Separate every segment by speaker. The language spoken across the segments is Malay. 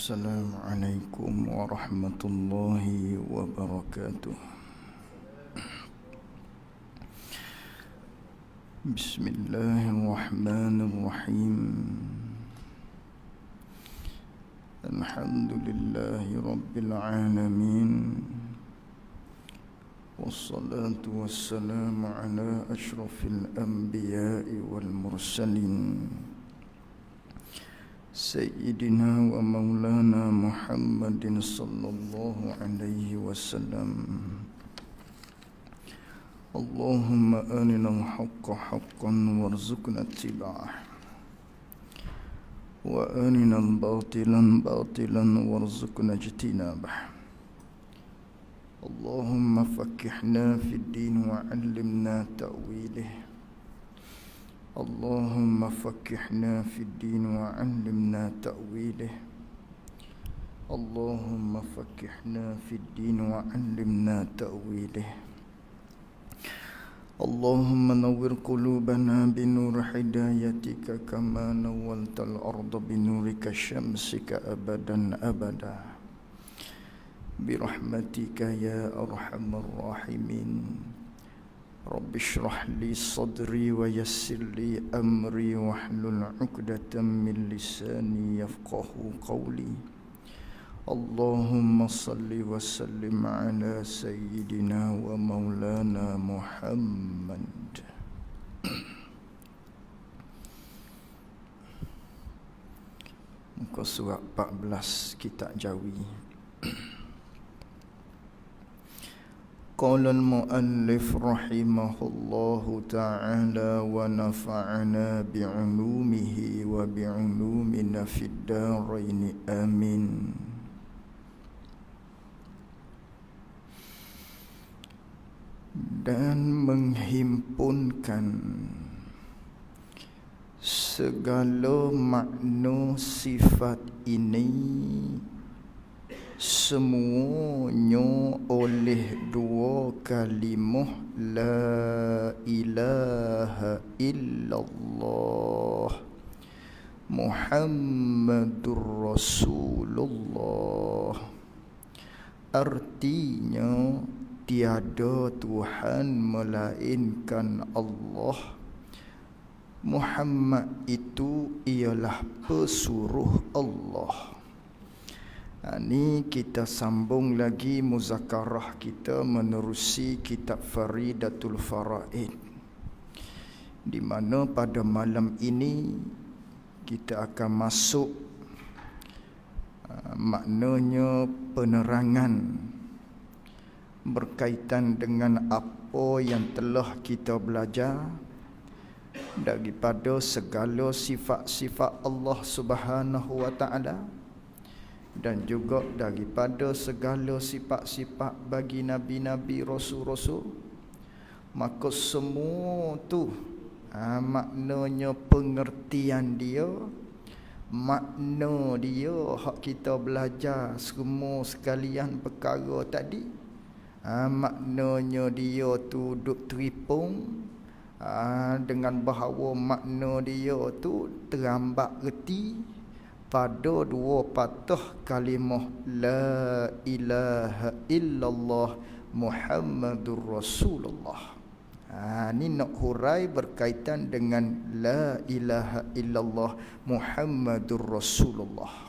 Speaker 1: Assalamualaikum warahmatullahi wabarakatuh. Bismillahirrahmanirrahim. Alhamdulillahi rabbil alamin. Wassalatu wassalamu ala ashrafil anbiya'i wal mursalin Sayyidina wa maulana Muhammadin sallallahu alaihi wasallam. Allahumma arina al-haqqa haqqan warzuqna ittiba'ah wa arina al-batilan batilan warzuqna ijtinabah. Allahumma fakkihna fid din wa 'allimna ta'wilih. Allahumma fakkihna fid din wa 'allimna ta'wilih. Allahumma fakkihna fid din wa 'allimna ta'wilih. Allahumma nawwir qulubana binur hidayatika kama nawwaltal arda binurika syamsika abadan abada. Birahmatika ya arhamar rahimin. Rabbi shrah li sadri wa yassir li amri wahlul 'uqdatam min lisani yafqahu qawli. Allahumma salli wa sallim ala sayyidina wa maulana Muhammad. Muka surat 14 kitab Jawi. Qala al-muallif rahimahullahu ta'ala wa nafa'ana bi'ulumihi wa bi'ulumina fid darain amin. Dan menghimpunkan segala makna sifat ini semuanya oleh dua kalimah la ilaha illallah Muhammadur Rasulullah. Artinya tiada Tuhan melainkan Allah. Muhammad itu ialah pesuruh Allah. Ini kita sambung lagi muzakarah kita menerusi kitab Faridatul Faraid, di mana pada malam ini kita akan masuk maknanya penerangan berkaitan dengan apa yang telah kita belajar daripada segala sifat-sifat Allah Subhanahu wa taala, dan juga daripada segala sifat-sifat bagi nabi-nabi, rasul-rasul. Maka semua tu maknanya pengertian dia, makna dia hak kita belajar semua sekalian perkara tadi, maknanya dia tu duk teripung dengan bahawa makna dia tu terambat reti pada dua patah kalimah la ilaha illallah Muhammadur Rasulullah. Ni nak hurai berkaitan dengan la ilaha illallah Muhammadur Rasulullah.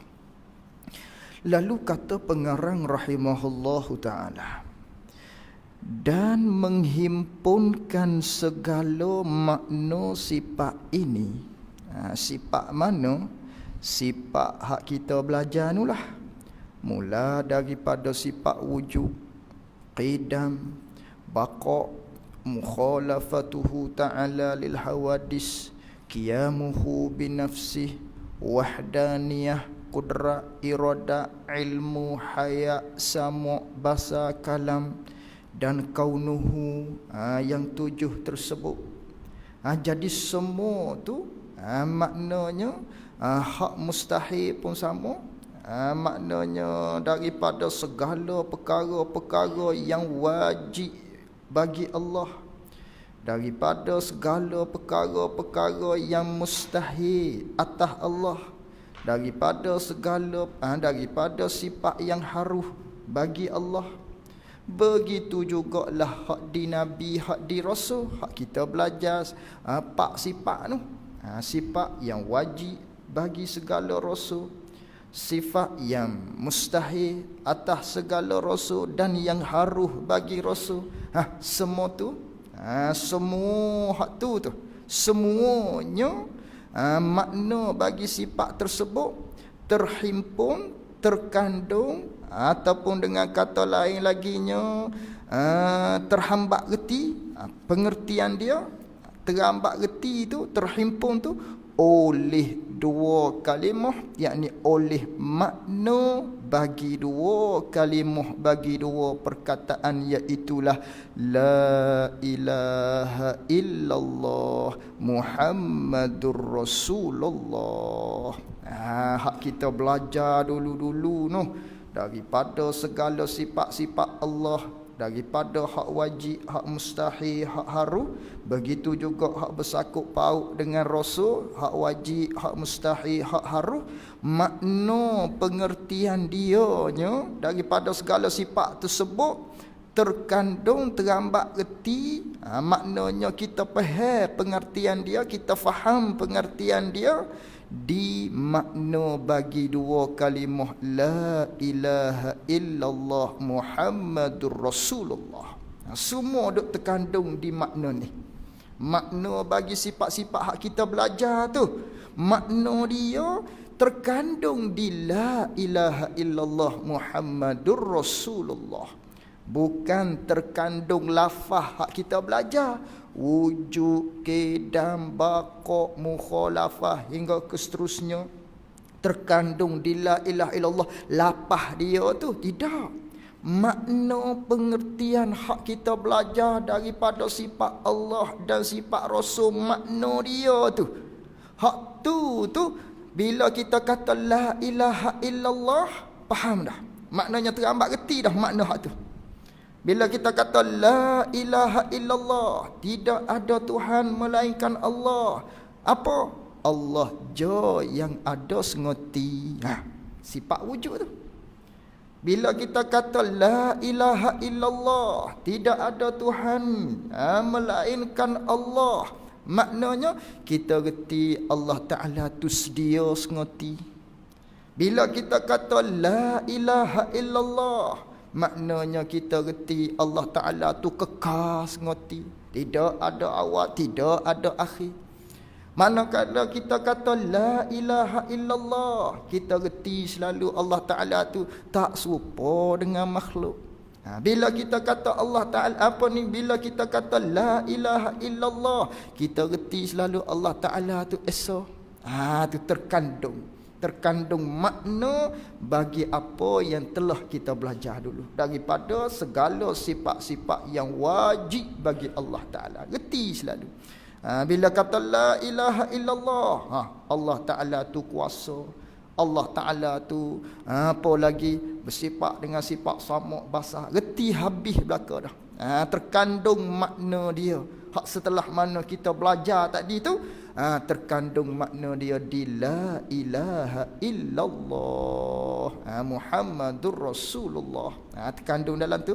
Speaker 1: Lalu kata pengarang rahimahullahu ta'ala, dan menghimpunkan segala makna sifat ini. Sifat mana? Sifat hak kita belajar nulah. Mula daripada sifat wujud, qidam, baqa, mukhalafatuhu ta'ala lil hawadis, qiyamuhu binafsih, wahdaniyah, qudrat, irada, ilmu, haya, samu', basa, kalam, dan kaunuhu, yang tujuh tersebut. Jadi semua tu maknanya hak mustahil pun sama. Maknanya daripada segala perkara-perkara yang wajib bagi Allah, daripada segala perkara-perkara yang mustahil atas Allah, daripada segala daripada sifat yang haruh bagi Allah. Begitu jugalah hak di Nabi, hak di Rasul, hak kita belajar pak sifat tu. Sifat yang wajib bagi segala Rasul, sifat yang mustahil atas segala Rasul, dan yang haruh bagi Rasul. Semua tu, semua hak tu semuanya makna bagi sifat tersebut terhimpun, terkandung, ataupun dengan kata lain laginya terhambat reti, pengertian dia terhambat reti tu, terhimpun tu oleh dua kalimah, yakni oleh makna bagi dua kalimah, bagi dua perkataan, iaitulah la ilaha illallah Muhammadur Rasulullah. Hak kita belajar dulu-dulu noh, daripada segala sifat-sifat Allah, daripada hak wajib, hak mustahil, hak haru. Begitu juga hak bersangkut paut dengan Rasul, hak wajib, hak mustahil, hak haru. Makna pengertian dianya daripada segala sifat tersebut terkandung, terambat reti. Maknanya kita faham pengertian dia, kita faham pengertian dia di makna bagi dua kalimah la ilaha illallah Muhammadur Rasulullah. Semua duk terkandung di makna ni. Makna bagi sifat-sifat hak kita belajar tu, makna dia terkandung di la ilaha illallah Muhammadur Rasulullah. Bukan terkandung lafaz hak kita belajar, wujud, kedam, baqo, mukhalafah hingga ke seterusnya, terkandung di la ilaha illallah lafaz dia tu. Tidak. Makna pengertian hak kita belajar daripada sifat Allah dan sifat Rasul, makna dia tu, hak tu bila kita kata la ilaha illallah, faham dah? Maknanya terambat reti dah makna hak tu. Bila kita kata la ilaha illallah, tidak ada Tuhan melainkan Allah. Apa? Allah je yang ada sengoti. Sifat wujud tu. Bila kita kata la ilaha illallah, tidak ada Tuhan melainkan Allah, maknanya kita reti Allah Ta'ala tu sedia sengoti. Bila kita kata la ilaha illallah, maknanya kita reti Allah Ta'ala tu kekal sengoti, tidak ada awal, tidak ada akhir. Manakala kita kata la ilaha illallah, kita reti selalu Allah Ta'ala tu tak serupa dengan makhluk. Bila kita kata Allah Ta'ala bila kita kata la ilaha illallah, kita reti selalu Allah Ta'ala tu esa. Tu terkandung makna bagi apa yang telah kita belajar dulu daripada segala sifat-sifat yang wajib bagi Allah Ta'ala. Reti selalu. Bila kata la ilaha illallah, Allah Ta'ala tu kuasa, Allah Ta'ala tu apa lagi bersifat dengan sifat sama basah. Reti habis belaka dah. Terkandung makna dia. Hak setelah mana kita belajar tadi tu, terkandung makna dia di la ilaha illallah Muhammadur Rasulullah. Terkandung dalam tu,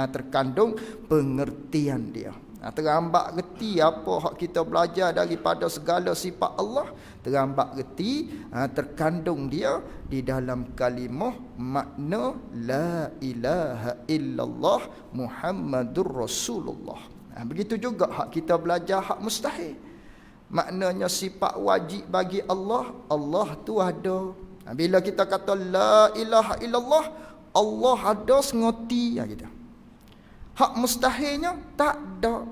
Speaker 1: terkandung pengertian dia. Terambak reti apa hak kita belajar daripada segala sifat Allah, terambak reti terkandung dia di dalam kalimah makna la ilaha illallah Muhammadur Rasulullah. Begitu juga hak kita belajar hak mustahil, maknanya sifat wajib bagi Allah, Allah tu ada. Bila kita kata la ilaha illallah, Allah ada sengoti gitu. Hak mustahilnya tak ada.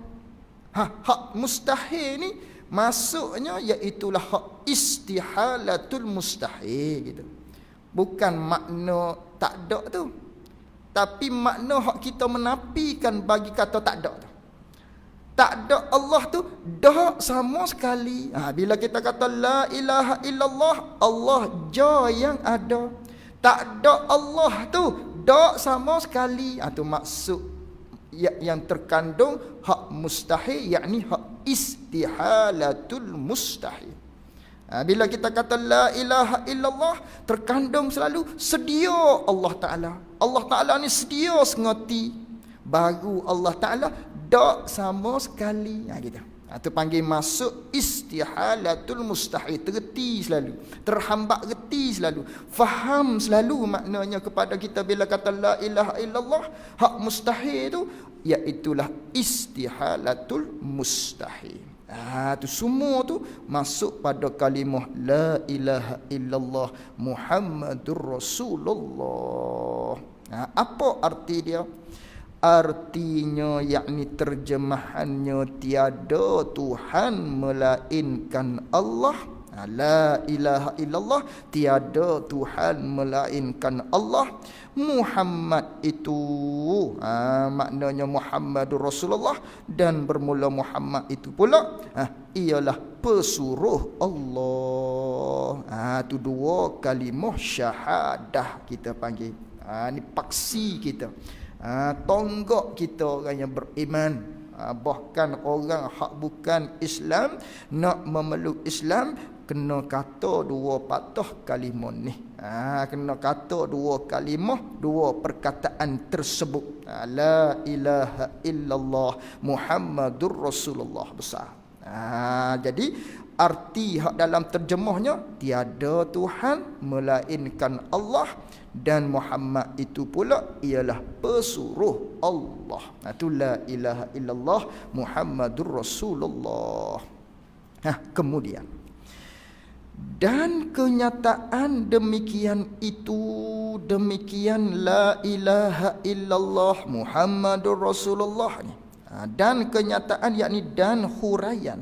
Speaker 1: Hak mustahil ni maksudnya iaitulah hak istihalatul mustahil gitu. Bukan makna tak ada tu, tapi makna hak kita menafikan bagi kata tak ada tu. Tak ada Allah tu dak sama sekali. Bila kita kata la ilaha illallah, Allah je yang ada. Tak ada Allah tu dak sama sekali. Tu maksud yang terkandung hak mustahil, yakni hak istihalatul mustahil. Bila kita kata la ilaha illallah, terkandung selalu sedia Allah Ta'ala. Allah Ta'ala ni sedia sengoti. Baru Allah Ta'ala tak sama sekali. Gitu. Itu panggil masuk istihalatul mustahil. Tergeti selalu, terhambat reti selalu, faham selalu maknanya kepada kita bila kata la ilaha illallah. Hak mustahil tu iaitulah istihalatul mustahil. Tu semua tu masuk pada kalimah la ilaha illallah Muhammadur Rasulullah. Apa arti dia? Artinya, yakni terjemahannya, tiada Tuhan melainkan Allah. La ilaha illallah, tiada Tuhan melainkan Allah. Muhammad itu maknanya Muhammadur Rasulullah, dan bermula Muhammad itu pula ialah pesuruh Allah. Tu dua kalimah syahadah kita panggil. Ni paksi kita, tonggak kita orang yang beriman. Bahkan orang hak bukan Islam nak memeluk Islam, kena kata dua patah kalimah ni. Kena kata dua kalimah, dua perkataan tersebut. La ilaha illallah Muhammadur Rasulullah besar. Jadi arti hak dalam terjemahnya, tiada Tuhan melainkan Allah, dan Muhammad itu pula ialah pesuruh Allah. Itu la ilaha illallah Muhammadur Rasulullah. Kemudian, dan kenyataan demikian itu, demikian la ilaha illallah Muhammadur Rasulullah ni, dan kenyataan, yakni dan huraian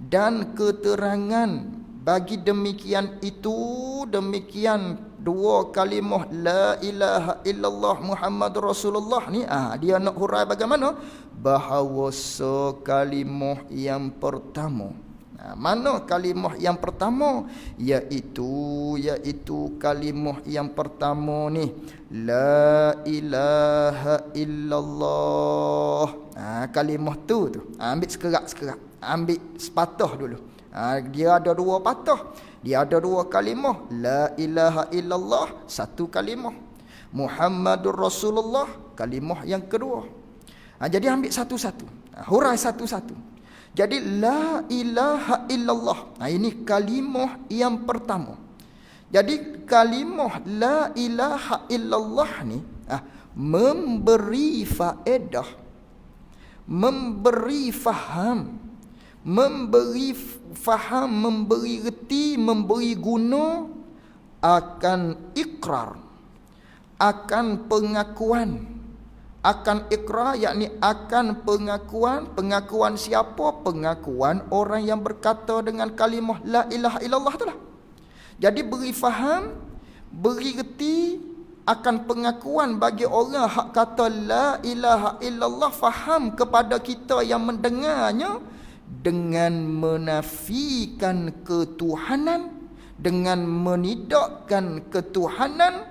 Speaker 1: dan keterangan bagi demikian itu, demikian dua kalimah la ilaha illallah Muhammadur Rasulullah ni, dia nak hurai bagaimana? Bahawa kalimah yang pertama. Mana kalimah yang pertama? Iaitu kalimah yang pertama ni, la ilaha illallah. Kalimah tu ambil sekerak-sekerak, ambil sepatah dulu. Dia ada dua patah, dia ada dua kalimah. La ilaha illallah satu kalimah, Muhammadur Rasulullah kalimah yang kedua. Jadi ambil satu-satu, hurai satu-satu. Jadi la ilaha illallah, ini kalimah yang pertama. Jadi kalimah la ilaha illallah ni memberi faedah, memberi faham, memberi reti, memberi guna akan ikrar, akan pengakuan. Akan ikrar, yakni akan pengakuan siapa? Pengakuan orang yang berkata dengan kalimah la ilaha illallah itulah. Jadi beri faham, beri reti akan pengakuan bagi orang hak kata la ilaha illallah, faham kepada kita yang mendengarnya, dengan menafikan ketuhanan, dengan menidakkan ketuhanan,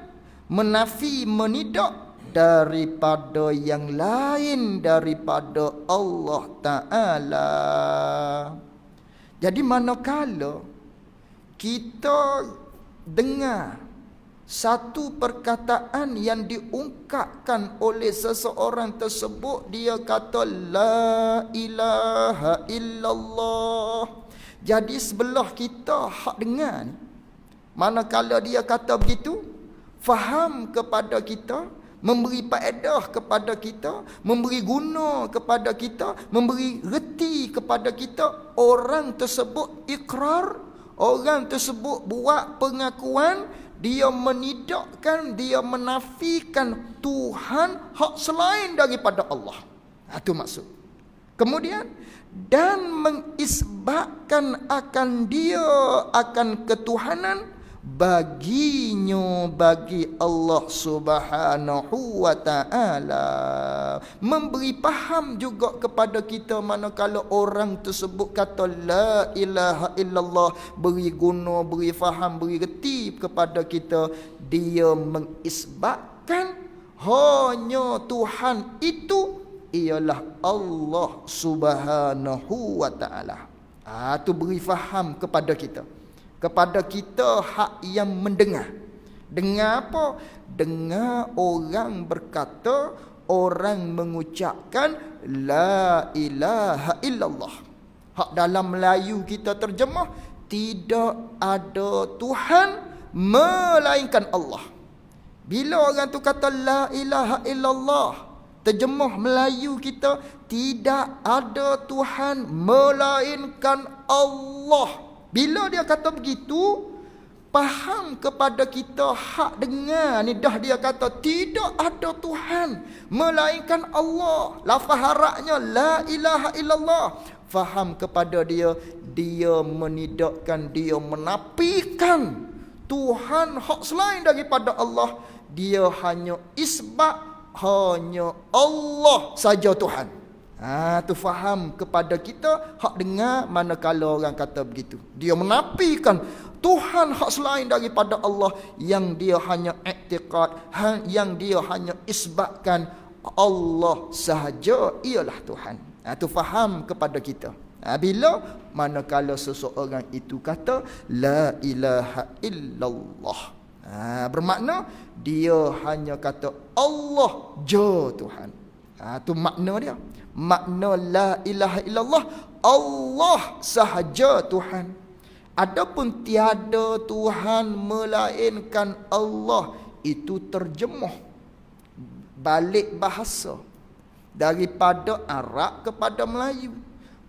Speaker 1: menidak daripada yang lain daripada Allah Ta'ala. Jadi manakala kita dengar satu perkataan yang diungkapkan oleh seseorang tersebut, dia kata la ilaha illallah. Jadi sebelah kita hak dengar ni, manakala dia kata begitu, faham kepada kita, memberi faedah kepada kita, memberi guna kepada kita, memberi reti kepada kita, orang tersebut ikrar, orang tersebut buat pengakuan, dia menidakkan, dia menafikan Tuhan hak selain daripada Allah. Itu maksud. Kemudian, dan mengisbatkan akan dia, akan ketuhanan baginya, bagi Allah Subhanahu wa Ta'ala. Memberi faham juga kepada kita manakala orang tersebut kata la ilaha illallah, beri guna, beri faham, beri reti kepada kita, dia mengisbatkan hanya Tuhan itu ialah Allah Subhanahu wa Ta'ala. Itu beri faham kepada kita. kepada kita hak yang mendengar. Dengar apa? Dengar orang berkata, orang mengucapkan la ilaha illallah. Hak dalam Melayu kita terjemah, tidak ada Tuhan melainkan Allah. Bila orang tu kata la ilaha illallah, terjemah Melayu kita, tidak ada Tuhan melainkan Allah. Bila dia kata begitu, faham kepada kita hak dengar ni dah dia kata tidak ada Tuhan melainkan Allah. Lafaz Arabnya la ilaha illallah. Faham kepada dia, dia menidakkan, dia menafikan Tuhan hak selain daripada Allah. Dia hanya isbat, hanya Allah saja Tuhan. Tu faham kepada kita hak dengar manakala orang kata begitu. Dia menafikan Tuhan hak selain daripada Allah, yang dia hanya i'tiqad, yang dia hanya isbatkan Allah sahaja ialah Tuhan. Tu faham kepada kita. Bila manakala seseorang itu kata la ilaha illallah, bermakna dia hanya kata Allah je Tuhan. Tu makna dia. Makna la ilaha illallah, Allah sahaja Tuhan. Adapun tiada Tuhan melainkan Allah, itu terjemah balik bahasa daripada Arab kepada Melayu,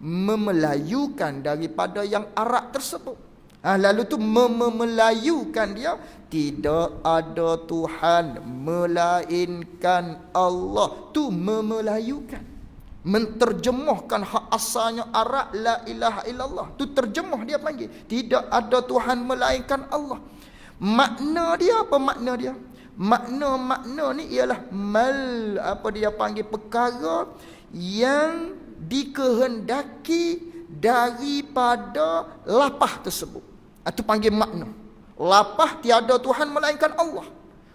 Speaker 1: memelayukan daripada yang Arab tersebut. Lalu tu memelayukan dia, tidak ada Tuhan melainkan Allah. Tu memelayukan, menterjemahkan hak asalnya Arab la ilaha illallah. Tu terjemah dia panggil tidak ada Tuhan melainkan Allah. Makna dia apa? Makna dia, makna ni ialah dia panggil perkara yang dikehendaki daripada lapah tersebut. Itu panggil makna. Lapah tiada Tuhan melainkan Allah.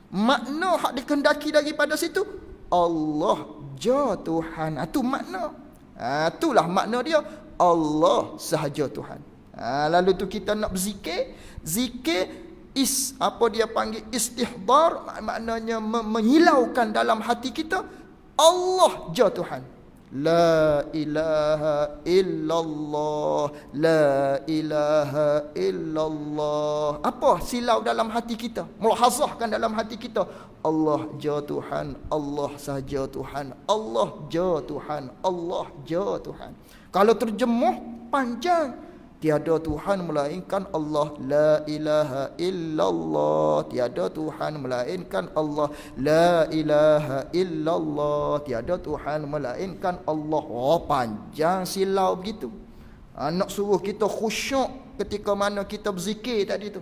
Speaker 1: Makna hak dikehendaki daripada situ, Allah je Tuhan. Itu makna. Itulah makna dia, Allah sahaja Tuhan. Lalu tu kita nak berzikir, zikir istihdar, maknanya menyilaukan dalam hati kita Allah je Tuhan. La ilaha illallah, la ilaha illallah. Apa silau dalam hati kita? Mulahazahkan dalam hati kita, Allah je Tuhan, Allah sahaja Tuhan, Allah je Tuhan, Allah je Tuhan. Kalau terjemuh panjang, tiada Tuhan melainkan Allah, la ilaha illallah, tiada Tuhan melainkan Allah, la ilaha illallah, tiada Tuhan melainkan Allah. Panjang silau begitu. Nak suruh kita khusyuk ketika mana kita berzikir tadi tu.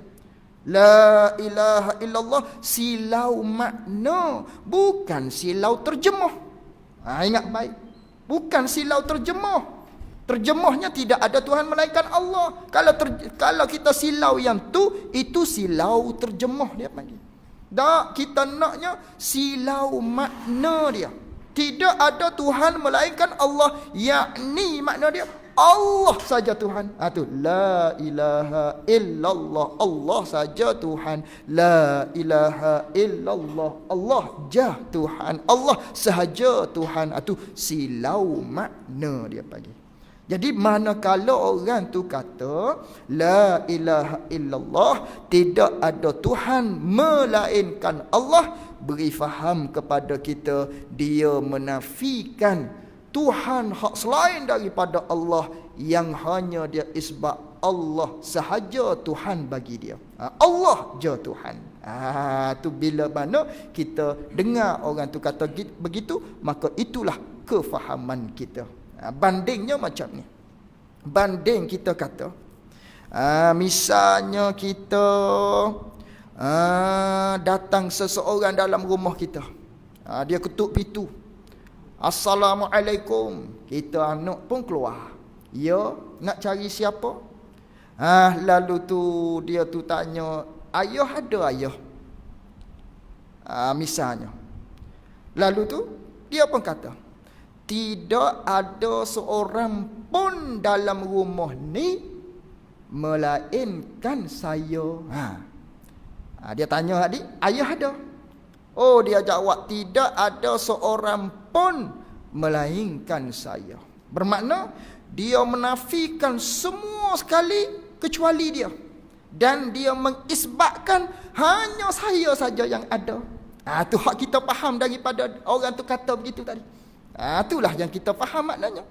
Speaker 1: La ilaha illallah, silau makna, bukan silau terjemah. Ingat baik, bukan silau terjemah. Terjemahnya tidak ada Tuhan melainkan Allah. Kalau kita silau yang tu, itu silau terjemah dia panggil. Tak, kita naknya silau makna dia. Tidak ada Tuhan melainkan Allah, yakni makna dia Allah saja Tuhan. Tu la ilaha illallah, Allah saja Tuhan. La ilaha illallah, Allah je Tuhan, Allah sahaja Tuhan. Tu silau makna dia panggil. Jadi manakala orang tu kata la ilaha illallah, tidak ada Tuhan melainkan Allah, beri faham kepada kita dia menafikan Tuhan hak selain daripada Allah, yang hanya dia isbat Allah sahaja Tuhan bagi dia. Allah je Tuhan. Tu bila mana kita dengar orang tu kata begitu, maka itulah kefahaman kita. Bandingnya macam ni. Banding kita kata, misalnya kita datang seseorang dalam rumah kita, dia ketuk pintu, Assalamualaikum. Kita anak pun keluar. Ya, nak cari siapa? Lalu tu dia tu tanya, ayah ada ayah? Misalnya. Lalu tu dia pun kata, tidak ada seorang pun dalam rumah ni melainkan saya. Dia tanya adik, ayah ada? Oh, dia jawab, tidak ada seorang pun melainkan saya. Bermakna dia menafikan semua sekali kecuali dia, dan dia mengisbatkan hanya saya saja yang ada. Tu hak kita faham daripada orang tu kata begitu tadi. Itulah yang kita faham maknanya.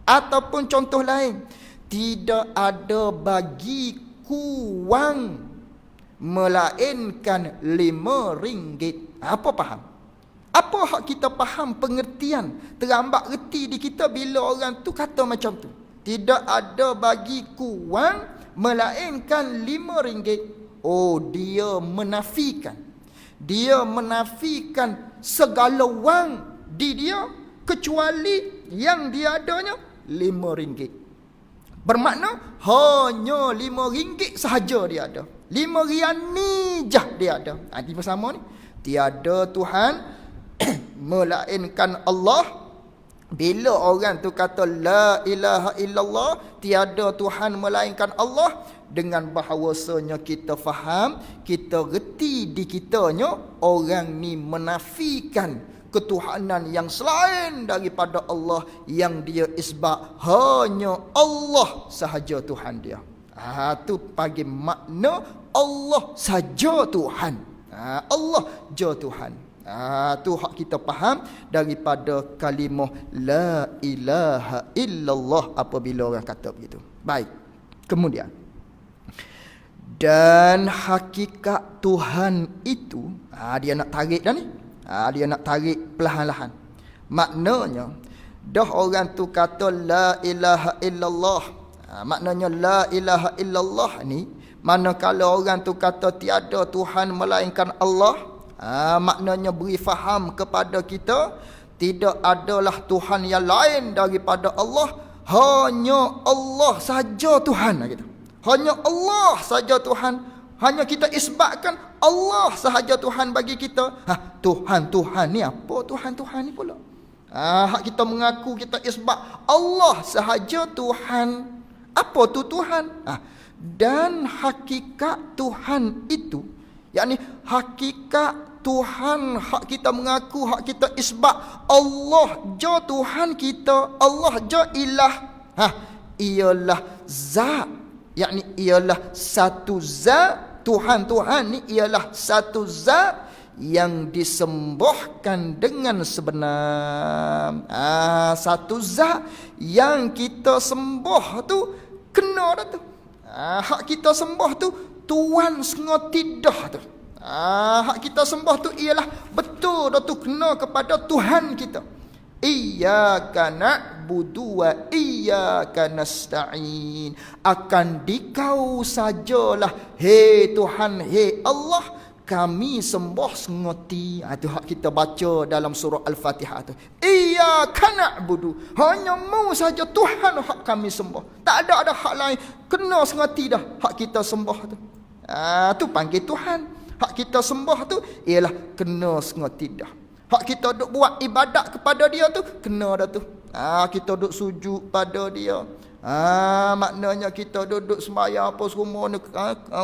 Speaker 1: Ataupun contoh lain, tidak ada bagiku wang melainkan 5 ringgit. Apa faham? Apa hak kita faham pengertian? Terlambat reti di kita bila orang tu kata macam tu. Tidak ada bagiku wang melainkan 5 ringgit. Oh, dia menafikan. Dia menafikan segala wang di dia kecuali yang dia adanya 5 ringgit. Bermakna hanya 5 ringgit sahaja dia ada. 5 riani jah dia ada. Di bersama ni, tiada Tuhan melainkan Allah. Bila orang tu kata la ilaha illallah, tiada Tuhan melainkan Allah, dengan bahawasanya kita faham, kita reti di kitanya orang ni menafikan ketuhanan yang selain daripada Allah, yang dia isbat hanya Allah sahaja Tuhan dia. Tu bagi makna Allah saja Tuhan. Allah je Tuhan. Tu hak kita faham daripada kalimah la ilaha illallah apabila orang kata begitu. Baik. Kemudian, dan hakikat Tuhan itu, dia nak tarik dah ni. Dia nak tarik perlahan-lahan. Maknanya dah orang tu kata la ilaha illallah. Maknanya la ilaha illallah ni, manakala orang tu kata tiada Tuhan melainkan Allah, maknanya beri faham kepada kita tidak adalah Tuhan yang lain daripada Allah, hanya Allah saja Tuhan gitu. Hanya Allah saja Tuhan. Hanya kita isbatkan Allah sahaja Tuhan bagi kita. Tuhan ni apa? Tuhan ni pula. Hak kita mengaku, kita isbat Allah sahaja Tuhan. Apa tu Tuhan? Dan hakikat Tuhan itu, yakni hakikat Tuhan, hak kita mengaku, hak kita isbat Allah je Tuhan kita, Allah je ilah. Ialah zat, yakni ialah satu zat. Tuhan ni ialah satu zat yang disembahkan dengan sebenar. Satu zat yang kita sembah tu kena dah tu. Hak kita sembah tu Tuhan sengotidah tu. Hak kita sembah tu ialah betul dah tu, kena kepada Tuhan kita. Iyyaka na'budu wa iyyaka nasta'in. Akan dikau sajalah, hei Tuhan, hei Allah, kami sembah sengoti. Itu hak kita baca dalam surah Al-Fatihah tu. Iyyaka na'budu, hanya mu saja Tuhan hak kami sembah. Tak ada hak lain. Kena sengoti dah hak kita sembah tu. Tu panggil Tuhan. Hak kita sembah tu ialah kena sengoti dah. Hak kita duk buat ibadat kepada dia tu kena dah tu. Kita duk sujud pada dia. Maknanya kita duduk sembahyang apa semua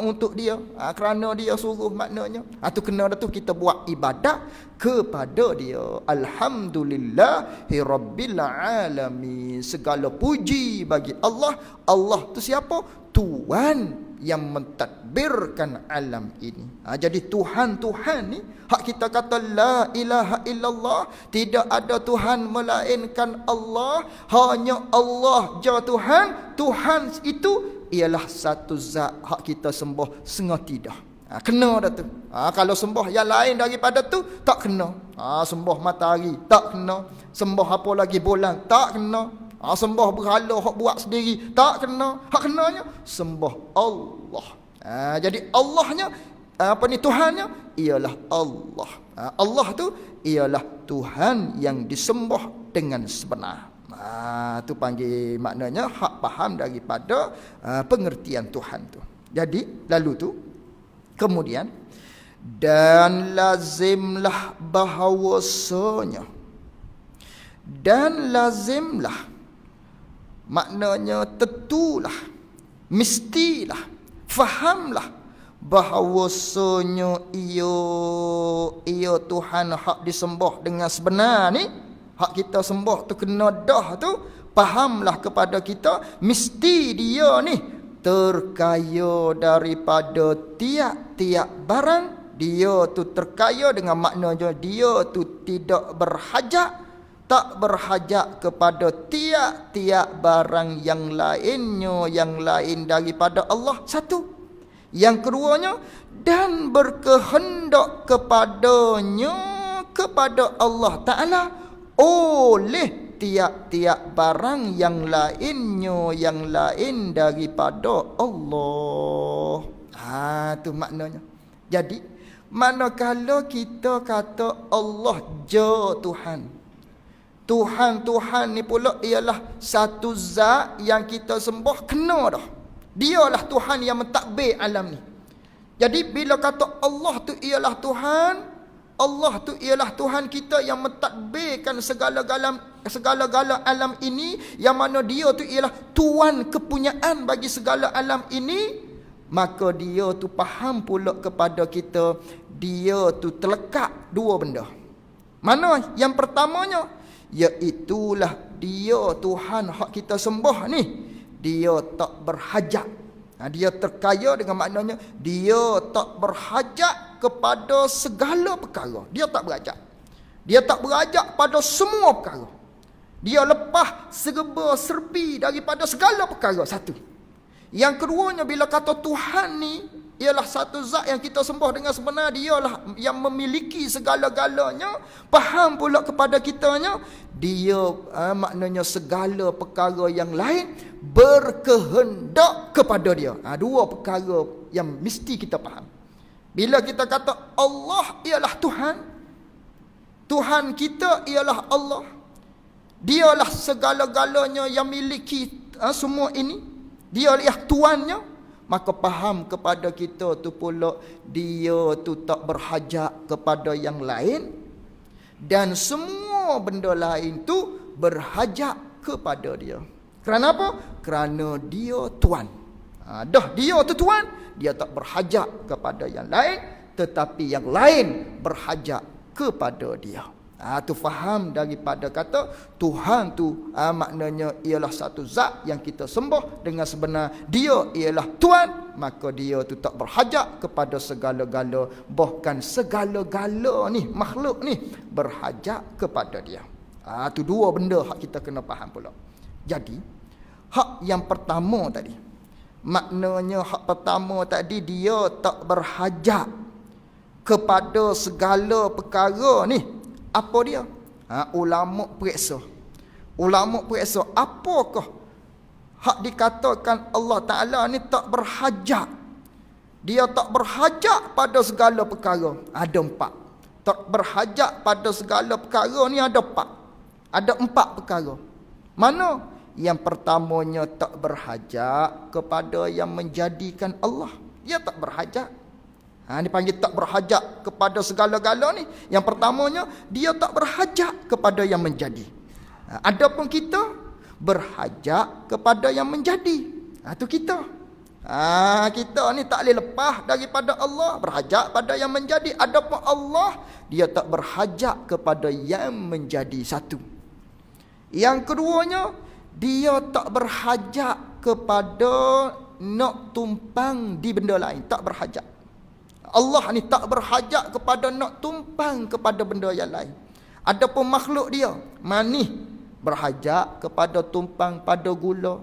Speaker 1: untuk dia, kerana dia suruh, maknanya tu kena dah tu, kita buat ibadat kepada dia. Alhamdulillahi rabbil alamin. Segala puji bagi Allah. Allah tu siapa? Tuhan yang mentadbirkan alam ini. Jadi Tuhan ni, hak kita kata la ilaha illallah, tidak ada Tuhan melainkan Allah, hanya Allah je Tuhan. Tuhan itu ialah satu zat, hak kita sembah sengati dah. Kena dah tu. Kalau sembah yang lain daripada tu tak kena. Sembah matahari tak kena. Sembah apa lagi bulan tak kena. Sembah berhala hak buat sendiri tak kena. Hak kenanya sembah Allah. Jadi Allahnya, Tuhannya ialah Allah. Allah tu ialah Tuhan yang disembah dengan sebenar. Tu panggil maknanya hak faham daripada pengertian Tuhan tu. Jadi lalu tu kemudian, dan lazimlah bahawasanya, dan lazimlah maknanya tentulah, mestilah, fahamlah bahawasanya ia Tuhan hak disembah dengan sebenar ni, hak kita sembah tu kena dah tu, fahamlah kepada kita mesti dia ni terkaya daripada tiap-tiap barang. Dia tu terkaya dengan maknanya dia tu tidak berhajat, tak berhajat kepada tiap-tiap barang yang lainnya, yang lain daripada Allah. Satu. Yang keduanya, dan berkehendak kepadanya, kepada Allah Ta'ala, oleh tiap-tiap barang yang lainnya, yang lain daripada Allah. Tu maknanya. Jadi manakala kita kata Allah je Tuhan, Tuhan ni pula ialah satu zat yang kita sembah, kena dah. Dialah Tuhan yang mentadbir alam ni. Jadi bila kata Allah tu ialah Tuhan, Allah tu ialah Tuhan kita yang mentadbirkan segala-gala alam ini, yang mana dia tu ialah tuan kepunyaan bagi segala alam ini, maka dia tu faham pula kepada kita, dia tu terlekat dua benda. Mana yang pertamanya? Iaitulah dia Tuhan hak kita sembah ni, dia tak berhajat. Dia terkaya dengan maknanya dia tak berhajat kepada segala perkara. Dia tak berhajat. Dia tak berhajat pada semua perkara. Dia lepas serba-serbi daripada segala perkara. Satu. Yang keduanya, bila kata Tuhan ni ialah satu zat yang kita sembah dengan sebenar, dialah yang memiliki segala-galanya, faham pula kepada kitanya, dia maknanya segala perkara yang lain berkehendak kepada dia. Dua perkara yang mesti kita faham. Bila kita kata Allah ialah Tuhan, Tuhan kita ialah Allah, dialah segala-galanya yang miliki semua ini, dia ialah tuannya, maka faham kepada kita tu pula dia tu tak berhajat kepada yang lain, dan semua benda lain tu berhajat kepada dia. Kerana apa? Kerana dia tuan. Dah dia tu tuan, dia tak berhajat kepada yang lain, tetapi yang lain berhajat kepada dia. Tu faham daripada kata Tuhan tu maknanya ialah satu zat yang kita sembah dengan sebenar, dia ialah Tuan, maka dia tu tak berhajat kepada segala-gala, bahkan segala-gala ni makhluk ni berhajat kepada dia. Tu dua benda hak kita kena faham pula. Jadi hak yang pertama tadi, maknanya hak pertama tadi dia tak berhajat kepada segala perkara ni. Apa dia? Ulama periksa. Ulama periksa apakah hak dikatakan Allah Ta'ala ni tak berhajat. Dia tak berhajat pada segala perkara. Ada empat. Tak berhajat pada segala perkara ni ada empat. Ada empat perkara. Mana? Yang pertamanya tak berhajat kepada yang menjadikan Allah. Dia tak berhajat. Dipanggil tak berhajat kepada segala-gala ni. Yang pertamanya, dia tak berhajat kepada yang menjadi. Adapun kita berhajat kepada yang menjadi. Itu kita. Kita ni tak boleh lepas daripada Allah, berhajat pada yang menjadi. Adapun Allah, dia tak berhajat kepada yang menjadi. Satu. Yang keduanya, dia tak berhajat kepada nak tumpang di benda lain. Tak berhajat. Allah ni tak berhajat kepada nak tumpang kepada benda yang lain. Adapun makhluk dia, manis, berhajat kepada tumpang pada gula.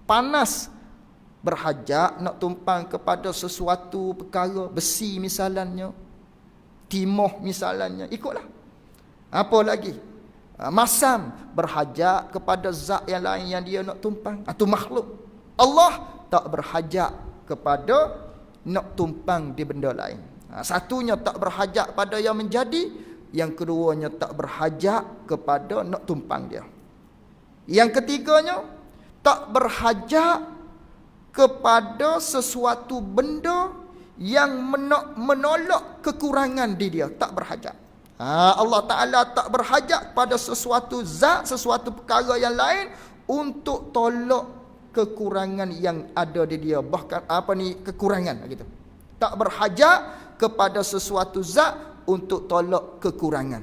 Speaker 1: Panas, berhajat nak tumpang kepada sesuatu perkara, besi misalnya, timah misalnya, ikutlah. Apa lagi? Masam, berhajat kepada zat yang lain yang dia nak tumpang. Itu makhluk. Allah tak berhajat kepada nak tumpang di benda lain. Satunya tak berhajat pada yang menjadi, yang keduanya tak berhajat kepada nak tumpang dia. Yang ketiganya tak berhajat kepada sesuatu benda yang menolak kekurangan di dia. Tak berhajat. Allah Ta'ala tak berhajat pada sesuatu zat, sesuatu perkara yang lain untuk tolak kekurangan yang ada di dia, bahkan kekurangan gitu. Tak berhajat kepada sesuatu zat untuk tolak kekurangan.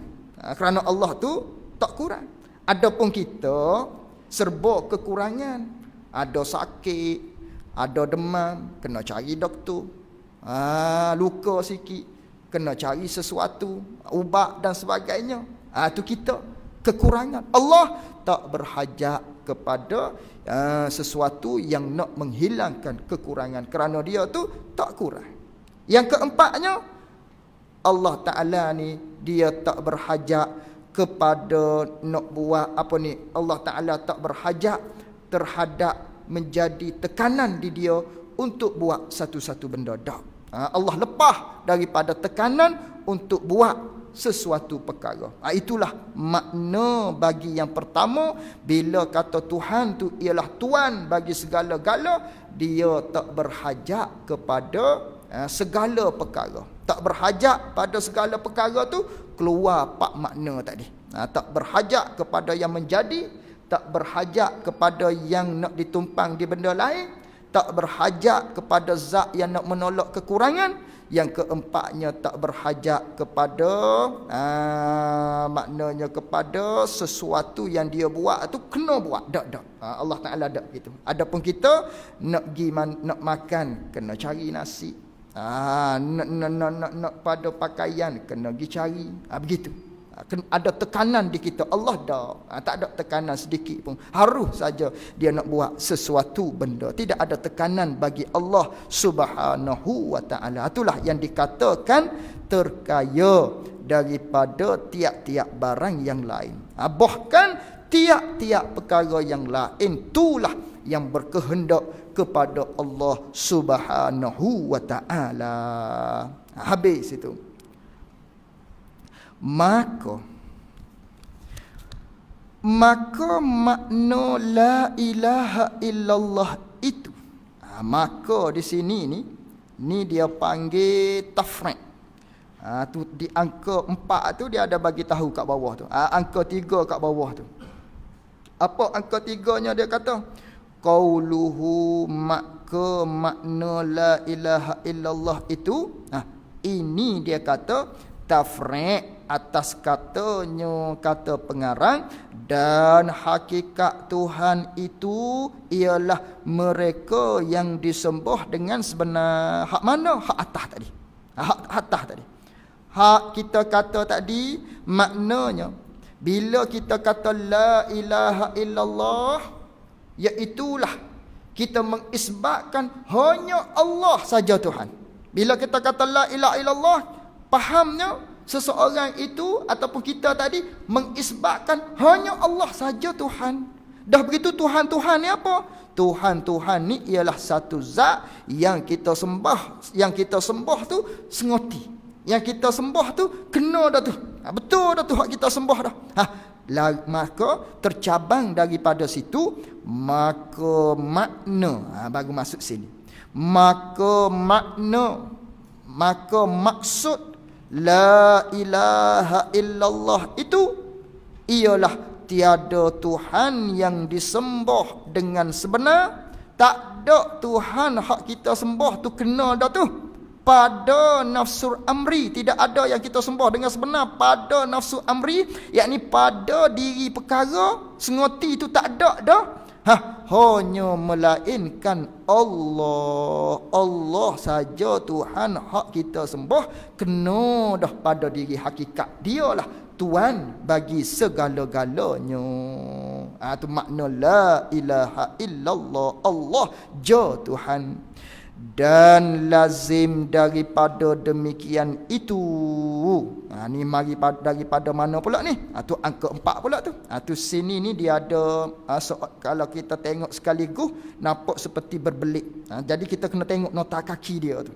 Speaker 1: Kerana Allah tu tak kurang. Adapun kita serba kekurangan. Ada sakit, ada demam, kena cari doktor. Luka sikit, kena cari sesuatu, ubat dan sebagainya. Tu kita kekurangan. Allah tak berhajat kepada sesuatu yang nak menghilangkan kekurangan, kerana dia tu tak kurang. Yang keempatnya, Allah Ta'ala ni dia tak berhajat kepada nak buat Allah Ta'ala tak berhajat terhadap menjadi tekanan di dia untuk buat satu-satu benda. Allah lepas daripada tekanan untuk buat sesuatu perkara. Itulah makna bagi yang pertama, bila kata Tuhan tu ialah Tuan bagi segala-gala, dia tak berhajat kepada segala perkara. Tak berhajat pada segala perkara tu, keluar 4 makna tadi. Tak berhajat kepada yang menjadi, tak berhajat kepada yang nak ditumpang di benda lain, tak berhajat kepada zat yang nak menolak kekurangan. Yang keempatnya, tak berhajat kepada maknanya kepada sesuatu yang dia buat tu kena buat. Allah Ta'ala tak gitu. Adapun kita nak pergi nak makan, kena cari nasi. Nak pada pakaian, kena pergi cari. Begitu. Ada tekanan di kita. Allah tak ada tekanan sedikit pun. Harus saja dia nak buat sesuatu benda. Tidak ada tekanan bagi Allah Subhanahu wa ta'ala. Itulah yang dikatakan terkaya daripada tiap-tiap barang yang lain. Bahkan tiap-tiap perkara yang lain, itulah yang berkehendak kepada Allah Subhanahu wa ta'ala. Habis itu. Maka makna la ilaha illallah itu, maka di sini ni dia panggil tafriq. Tu di angka 4 tu dia ada bagi tahu kat bawah tu. Angka 3 kat bawah tu. Apa angka 3-nya dia kata? Qauluhu, maka makna la ilaha illallah itu. Ini dia kata tafriq atas katanya kata pengarang, dan hakikat Tuhan itu ialah mereka yang disembah dengan sebenar. Hak mana? Hak atas tadi. Hak atas tadi. Hak kita kata tadi, maknanya bila kita kata la ilaha illallah, iaitulah kita mengisbatkan hanya Allah saja Tuhan. Bila kita kata la ilaha illallah, fahamnya seseorang itu ataupun kita tadi mengisbatkan hanya Allah saja Tuhan. Dah begitu, Tuhan-Tuhan ni apa? Tuhan-Tuhan ni ialah satu zat yang kita sembah. Yang kita sembah tu sengoti. Yang kita sembah tu kena dah tu. Betul dah tu hak kita sembah dah. Maka tercabang daripada situ, maka makna, baru masuk sini. Maka maksud la ilaha illallah itu ialah tiada Tuhan yang disembah dengan sebenar. Tak ada Tuhan hak kita sembah tu kena dah tu. Pada nafsu amri, tidak ada yang kita sembah dengan sebenar pada nafsu amri, yakni pada diri perkara sengoti itu tak ada dah. Hanya melainkan Allah saja Tuhan hak kita sembah, kena dah pada diri hakikat dialah Tuhan bagi segala-galanya. Tu makna la ilaha illallah, Allah je Tuhan. Dan lazim daripada demikian itu. Ni mari daripada mana pula ni? Tu angka 4 pula tu. Tu sini ni dia ada kalau kita tengok sekaligus nampak seperti berbelit. Jadi kita kena tengok nota kaki dia tu.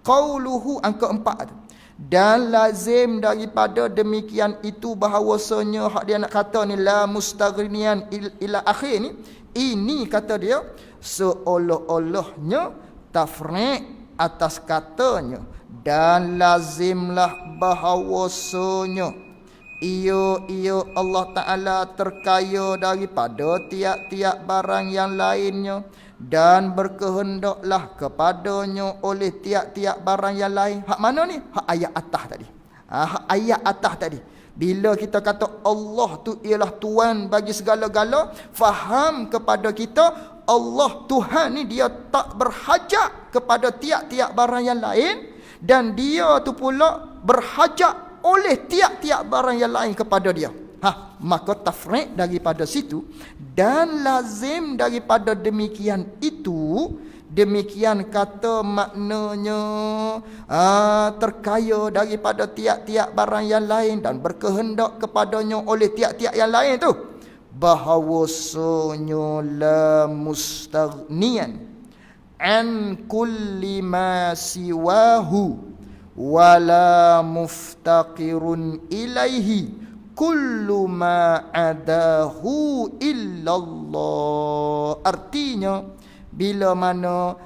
Speaker 1: Qauluhu angka 4 tu. Dan lazim daripada demikian itu bahawasanya hak dia nak kata ni la mustaghniyan ila akhir ni, ini kata dia seolah-olahnya tafriq atas katanya, dan lazimlah bahawasanya Ia Allah Ta'ala terkaya daripada tiap-tiap barang yang lainnya, dan berkehendaklah kepadanya oleh tiap-tiap barang yang lain. Hak mana ni? Hak ayat atas tadi. Hak ayat atas tadi. Bila kita kata Allah tu ialah Tuhan bagi segala-gala, faham kepada kita Allah Tuhan ni dia tak berhajat kepada tiap-tiap barang yang lain, dan dia tu pula berhajat oleh tiap-tiap barang yang lain kepada dia. Maka tafriq daripada situ dan lazim daripada demikian itu, demikian kata maknanya terkaya daripada tiap-tiap barang yang lain dan berkehendak kepadanya oleh tiap-tiap yang lain tu, bahawasanya la mustaghniyan an kulli ma siwahu wala muftaqirun ilaihi kullu ma adahu illallah. Artinya bila mana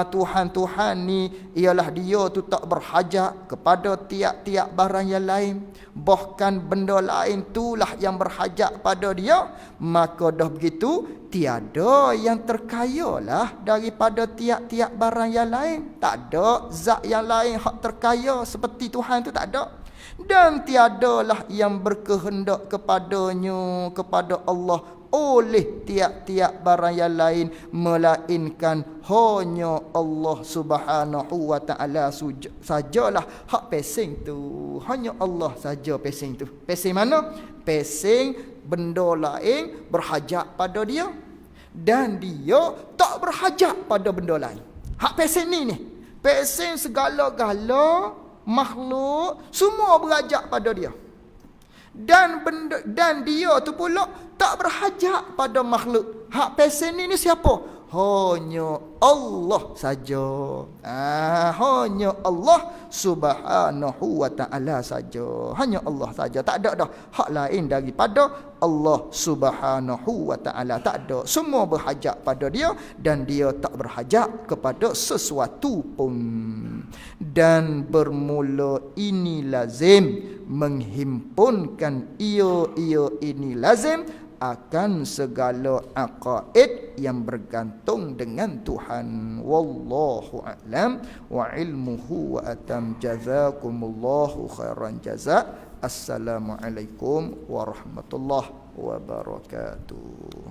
Speaker 1: Tuhan-Tuhan ni ialah dia tu tak berhajat kepada tiap-tiap barang yang lain, bahkan benda lain itulah yang berhajat pada dia, maka dah begitu tiada yang terkayalah daripada tiap-tiap barang yang lain. Tak ada zat yang lain hak terkaya seperti Tuhan tu, tak ada. Dan tiadalah yang berkehendak kepadanya, kepada Allah oleh tiap-tiap barang yang lain, melainkan hanya Allah Subhanahu wa Ta'ala sajalah hak pesing tu. Hanya Allah saja pesing tu. Pesing mana? Pesing benda lain berhajat pada dia, dan dia tak berhajat pada benda lain. Hak pesing ni pesing segala-gala makhluk semua berhajat pada dia, dan dia tu pula tak berhajat pada makhluk. Hak pesen ni siapa? Hanya Allah saja. Hanya Allah Subhanahu wa Ta'ala saja. Hanya Allah saja. Tak ada dah hak lain daripada Allah Subhanahu wa Ta'ala. Tak ada. Semua berhajat pada dia, dan dia tak berhajat kepada sesuatu pun. Dan bermula ini lazim, menghimpunkan ia ini lazim akan segala aqaid yang bergantung dengan Tuhan. Wallahu a'lam wa ilmuhu wa atam. Jazakumullahu khairan jazak. Assalamualaikum warahmatullahi wabarakatuh.